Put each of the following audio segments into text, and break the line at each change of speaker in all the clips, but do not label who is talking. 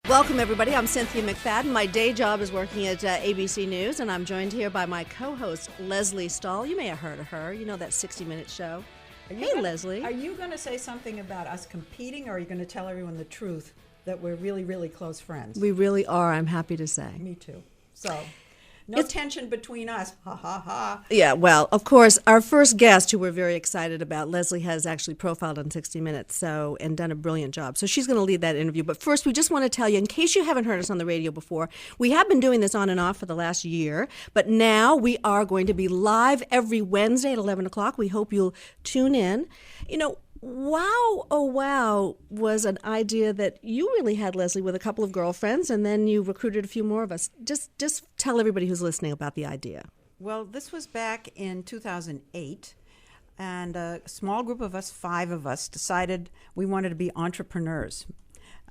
Welcome, everybody. I'm Cynthia McFadden. My day job is working at ABC News, and I'm joined here by my co-host, Leslie Stahl. You may have heard of her. You know that 60-minute show. Leslie.
Are you going to say something about us competing, or are you going to tell everyone the truth that we're really, really close friends?
We really are, I'm happy to say.
Me too. So, no tension between us. Ha, ha, ha.
Yeah, well, of course, our first guest, who we're very excited about, Leslie has actually profiled on 60 Minutes and done a brilliant job. So she's going to lead that interview. But first, we just want to tell you, in case you haven't heard us on the radio before, we have been doing this on and off for the last year. But now we are going to be live every Wednesday at 11 o'clock. We hope you'll tune in. You know, Wow, oh wow was an idea that you really had, Leslie, with a couple of girlfriends, and then you recruited a few more of us. Just tell everybody who's listening about the idea.
Well, this was back in 2008, and a small group of us, 5 of us, decided we wanted to be entrepreneurs.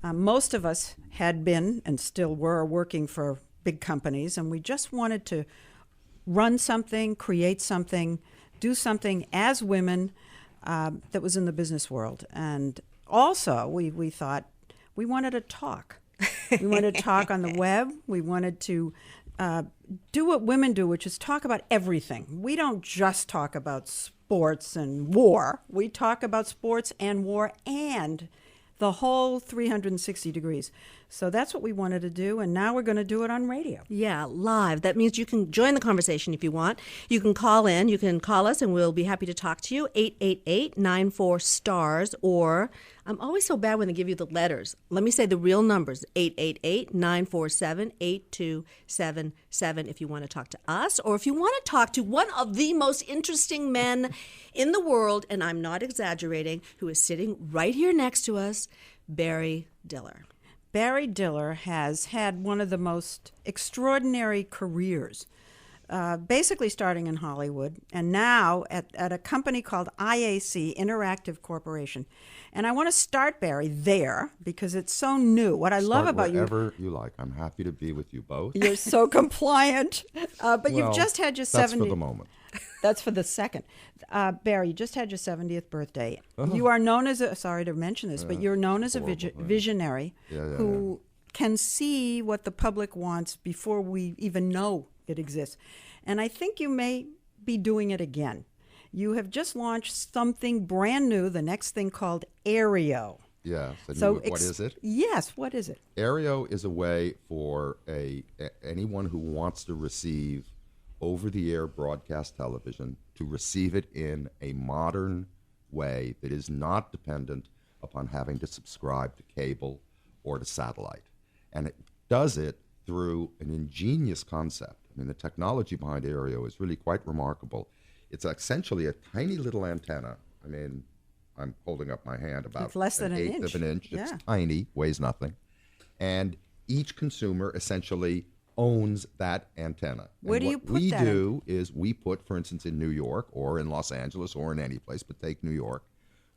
Most of us had been and still were working for big companies, and we just wanted to run something, create something, do something as women that was in the business world. And also, we thought we wanted to talk. We wanted to talk on the web. We wanted to do what women do, which is talk about everything. We don't just talk about sports and war. We talk about sports and war and the whole 360 degrees. So that's what we wanted to do, and now we're going to do it on radio.
Yeah, live. That means you can join the conversation if you want. You can call in. You can call us, and we'll be happy to talk to you, 888-94-STARS, or I'm always so bad when they give you the letters. Let me say the real numbers, 888-947-8277 if you want to talk to us, or if you want to talk to one of the most interesting men in the world, and I'm not exaggerating, who is sitting right here next to us, Barry Diller.
Barry Diller has had one of the most extraordinary careers, basically starting in Hollywood, and now at a company called IAC, Interactive Corporation. And I want to start, Barry, there, because it's so new. What I love about you...
wherever you like. I'm happy to be with you both.
You're so compliant. But you've just had your 70th...
That's for the moment.
That's for the second. Barry, you just had your 70th birthday. You are known as sorry to mention this, but you're known as a visionary who can see what the public wants before we even know it exists. And I think you may be doing it again. You have just launched something brand new, the next thing called Aereo.
Yes.
So
what is it?
Yes, what is it?
Aereo is a way for anyone who wants to receive over-the-air broadcast television to receive it in a modern way that is not dependent upon having to subscribe to cable or to satellite. And it does it through an ingenious concept. I mean, the technology behind Aereo is really quite remarkable. It's essentially a tiny little antenna. I mean, I'm holding up my hand about
it's less than an
eighth
inch.
of an inch.
Yeah.
It's tiny, weighs nothing. And each consumer essentially owns that antenna.
Where do you put that?
What we do is we put, for instance, in New York or in Los Angeles or in any place, but take New York,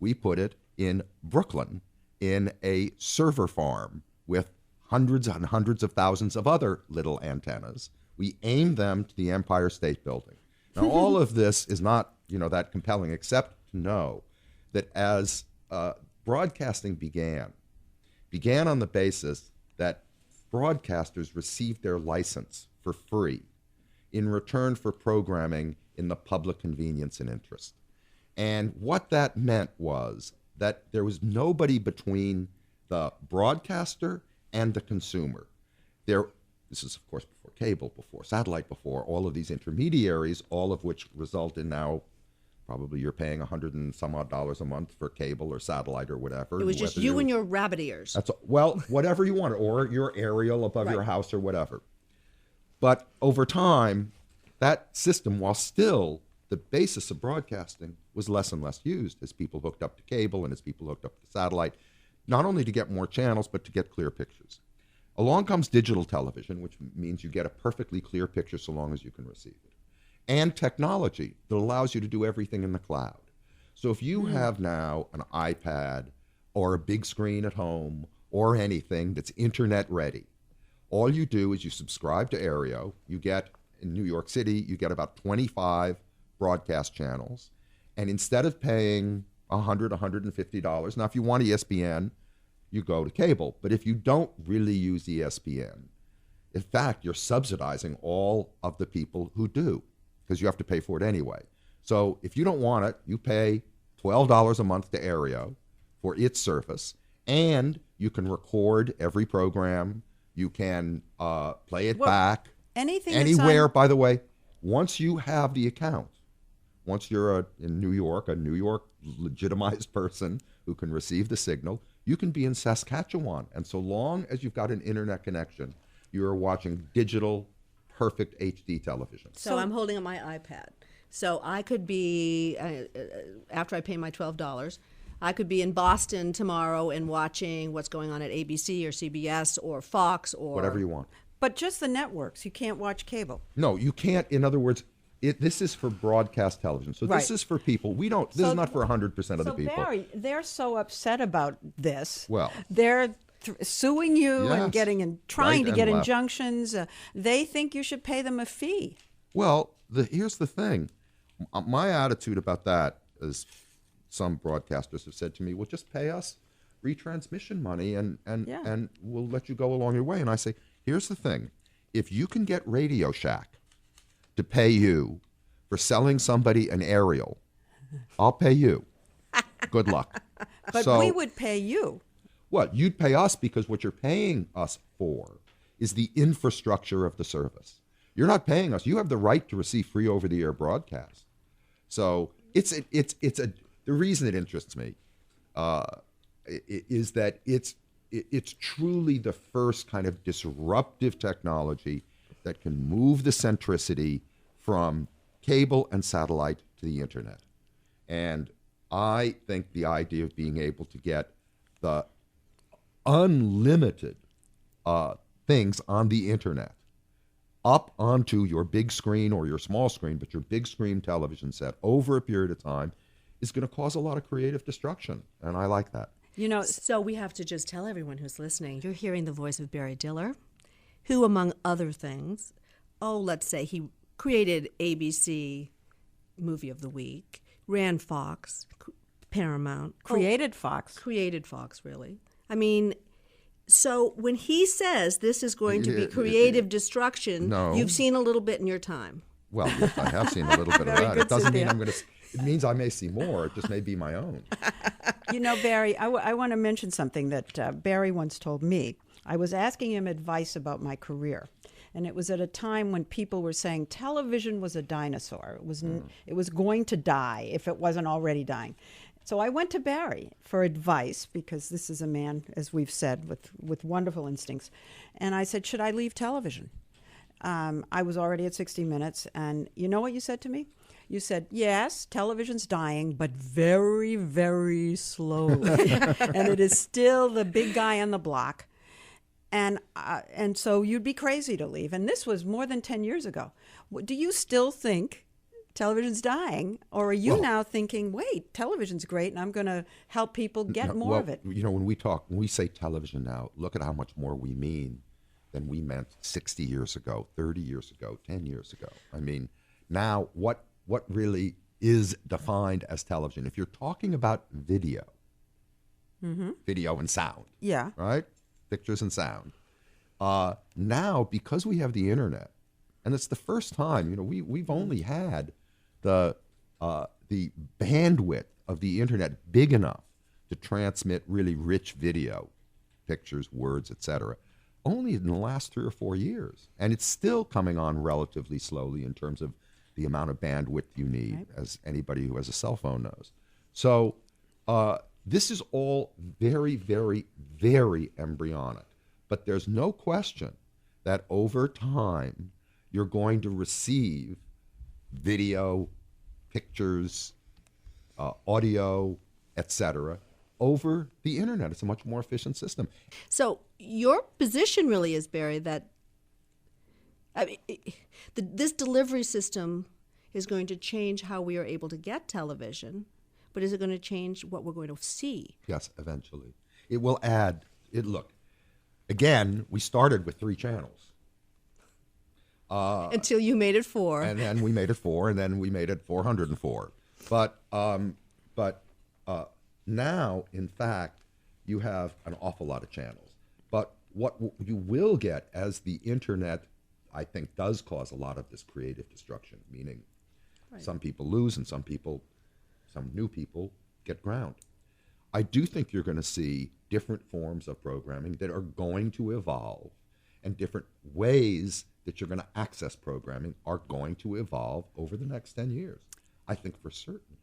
we put it in Brooklyn in a server farm with hundreds and hundreds of thousands of other little antennas. We aim them to the Empire State Building. Now, all of this is not, that compelling, except to know that as broadcasting began on the basis that broadcasters received their license for free in return for programming in the public convenience and interest. And what that meant was that there was nobody between the broadcaster and the consumer. This is, of course, before cable, before satellite, before all of these intermediaries, all of which result in now probably you're paying $100 and some odd a month for cable or satellite or whatever.
It was just you and your rabbit ears.
Well, whatever you want, or your aerial above your house or whatever. But over time, that system, while still the basis of broadcasting, was less and less used as people hooked up to cable and as people hooked up to satellite, not only to get more channels, but to get clear pictures. Along comes digital television, which means you get a perfectly clear picture so long as you can receive it. And technology that allows you to do everything in the cloud. So if you have now an iPad or a big screen at home or anything that's internet ready, all you do is you subscribe to Aereo. You get, in New York City, you get about 25 broadcast channels. And instead of paying $100, $150, now if you want ESPN, you go to cable. But if you don't really use ESPN, in fact, you're subsidizing all of the people who do, because you have to pay for it anyway. So if you don't want it, you pay $12 a month to Aereo for its service, and you can record every program. You can play it back
anything
anywhere. By the way, once you have the account, once you're in New York, a New York legitimized person who can receive the signal, you can be in Saskatchewan. And so long as you've got an internet connection, you're watching digital, perfect HD television.
So I'm holding up my iPad. So I could be, after I pay my $12, I could be in Boston tomorrow and watching what's going on at ABC or CBS or Fox or...
Whatever you want.
But just the networks. You can't watch cable.
No, you can't. In other words, this is for broadcast television. So this is for people. This is not for 100% of the people.
So, Barry, they're so upset about this.
Well...
They're suing you and trying to get
left.
injunctions. They think you should pay them a fee.
Well, here's the thing. My attitude about that is some broadcasters have said to me, well, just pay us retransmission money and we'll let you go along your way. And I say, here's the thing. If you can get Radio Shack to pay you for selling somebody an Aereo, I'll pay you. Good luck.
But we would pay you.
What? You'd pay us because what you're paying us for is the infrastructure of the service. You're not paying us. You have the right to receive free over-the-air broadcast. So the reason it interests me is that it's truly the first kind of disruptive technology that can move the centricity from cable and satellite to the internet. And I think the idea of being able to get the unlimited things on the internet up onto your big screen or your small screen, but your big screen television set over a period of time is going to cause a lot of creative destruction. And I like that.
So we have to just tell everyone who's listening, you're hearing the voice of Barry Diller, who, among other things, let's say he created ABC Movie of the Week, ran Fox, Paramount.
Created Fox,
really. I mean, so when he says this is going to be creative destruction, you've seen a little bit in your time.
Well, yes, I have seen a little bit of that. It doesn't mean I'm going to... It means I may see more. It just may be my own.
Barry, I want to mention something that Barry once told me. I was asking him advice about my career. And it was at a time when people were saying television was a dinosaur. It was going to die if it wasn't already dying. So I went to Barry for advice, because this is a man, as we've said, with wonderful instincts. And I said, should I leave television? I was already at 60 Minutes. And you know what you said to me? You said, yes, television's dying, but very, very slowly. And it is still the big guy on the block. And so you'd be crazy to leave. And this was more than 10 years ago. Do you still think television's dying, or are you now thinking, wait, television's great and I'm going to help people get more of it?
When we say television now, look at how much more we mean than we meant 60 years ago, 30 years ago, 10 years ago. I mean, now what really is defined as television? If you're talking about video, video and sound, right? Pictures and sound. Now, because we have the internet, and it's the first time, we've only had the bandwidth of the internet big enough to transmit really rich video, pictures, words, etc., only in the last 3 or 4 years. And it's still coming on relatively slowly in terms of the amount of bandwidth you need, as anybody who has a cell phone knows. So this is all very, very, very embryonic. But there's no question that over time, you're going to receive video, pictures, audio, etc., over the internet. It's a much more efficient system.
So your position really is, Barry, that this delivery system is going to change how we are able to get television, but is it going to change what we're going to see?
Yes, eventually. It will add. Look, again, we started with 3 channels.
Until you made it 4.
And then we made it 4, and then we made it 404. But now, in fact, you have an awful lot of channels. But what you will get as the internet, I think, does cause a lot of this creative destruction, meaning some people lose and some new people get ground. I do think you're going to see different forms of programming that are going to evolve, and different ways that you're going to access programming are going to evolve over the next 10 years. I think for certain.